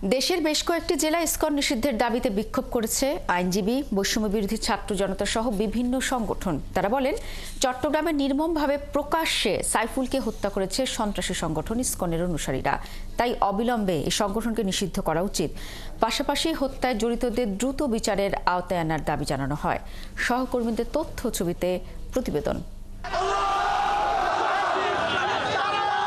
দেশের বেশ কয়েকটি জেলায় ইসকন নিষিদ্ধের দাবিতে বিক্ষোভ করেছে আইনজীবী, বৈষম্য বিরোধী ছাত্র জনতা সহ বিভিন্ন সংগঠন। তারা বলেন, চট্টগ্রামে নির্মমভাবে প্রকাশ্যে সাইফুলকে হত্যা করেছে সন্ত্রাসী সংগঠন ইসকনের অনুসারীরা। তাই অবিলম্বে এই সংগঠনকে নিষিদ্ধ করা উচিত। পাশাপাশি হত্যায় জড়িতদের দ্রুত বিচারের আওতায় আনার দাবি জানানো হয়। সহকর্মীদের তথ্য ছবিতে প্রতিবেদন।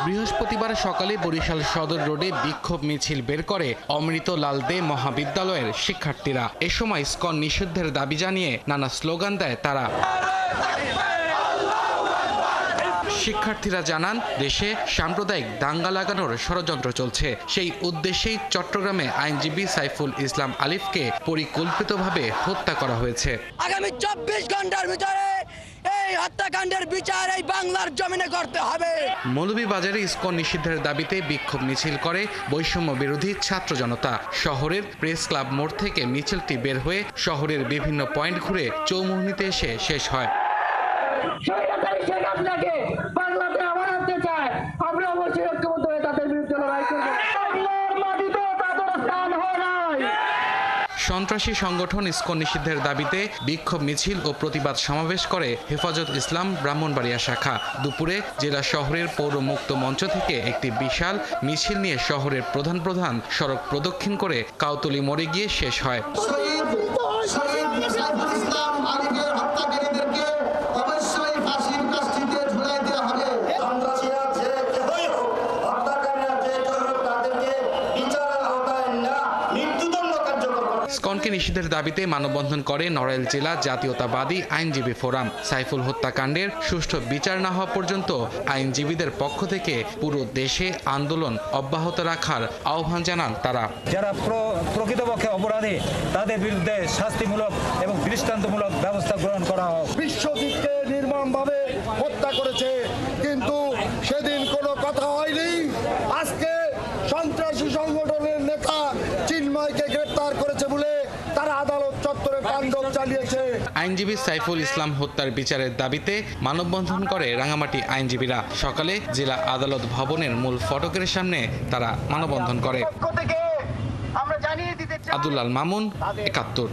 বৃহস্পতিবার সকালে বরিশাল সদর রোডে বিক্ষোভ মিছিল বের করে অমৃত লাল দে মহাবিদ্যালয়ের শিক্ষার্থীরা। এ সময় ইসকন নিষিদ্ধের দাবি জানিয়ে নানা স্লোগান দেয় তারা। শিক্ষার্থীরা জানান, দেশে সাম্প্রদায়িক দাঙ্গা লাগানোর ষড়যন্ত্র চলছে। সেই উদ্দেশ্যেই চট্টগ্রামে আইনজীবী সাইফুল ইসলাম আলিফকে পরিকল্পিতভাবে হত্যা করা হয়েছে। আগামী 24 ঘন্টার ভিতরে এই হত্যাকাণ্ডের বিচার এই বাংলার জমিনে করতে হবে। মৌলভীবাজারে ইসকন নিষিদ্ধের দাবিতে বিক্ষোভ মিছিল করে বৈষম্য বিরোধী ছাত্র জনতা। শহরের প্রেস ক্লাব মোড় থেকে মিছিলটি বের হয়ে শহরের বিভিন্ন পয়েন্ট ঘুরে চৌমুহনীতে এসে শেষ হয়। সন্ত্রাসী সংগঠন ইসকন নিষিদ্ধের দাবিতে বিক্ষোভ মিছিল ও প্রতিবাদ সমাবেশ করে হেফাজত ইসলাম ব্রাহ্মণবাড়িয়া শাখা। দুপুরে জেলা শহরের পৌর মুক্ত মঞ্চ থেকে একটি বিশাল মিছিল নিয়ে শহরের প্রধান সড়ক প্রদক্ষিণ করে কাউতলি মোড়ে গিয়ে শেষ হয়। ইসকনকে নিষিদ্ধের দাবিতে মানববন্ধন করে নড়াইল জেলা জাতীয়তাবাদী আইনজীবী ফোরাম। সাইফুল হত্যাকাণ্ডের সুষ্ঠু বিচার না হওয়া পর্যন্ত আইনজীবীদের পক্ষ থেকে পুরো দেশে আন্দোলন অব্যাহত রাখার আহ্বান জানান তারা। যারা প্রকৃতপক্ষে অপরাধী তাদের বিরুদ্ধে শাস্তিমূলক এবং দৃষ্টান্তমূলক ব্যবস্থা গ্রহণ করা হোক। বিশ্বজিৎকে নির্মমভাবে হত্যা করেছে, কিন্তু সেদিন কোনো কথা হয়নি। আজকে সন্ত্রাসী সংগঠনের নেতা চিন্ময়কে গ্রেফতার করেছে বলে তারা আদালত চত্বরে তাণ্ডব চালিয়েছে। আইনজীবী সাইফুল ইসলাম হত্যার বিচারের দাবিতে মানববন্ধন করে রাঙামাটি আইনজীবীরা। সকালে জেলা আদালত ভবনের মূল ফটকের সামনে তারা মানববন্ধন করে। আমরা জানিয়ে দিতে চাই, আব্দুল্লাহ মামুন, ৭১।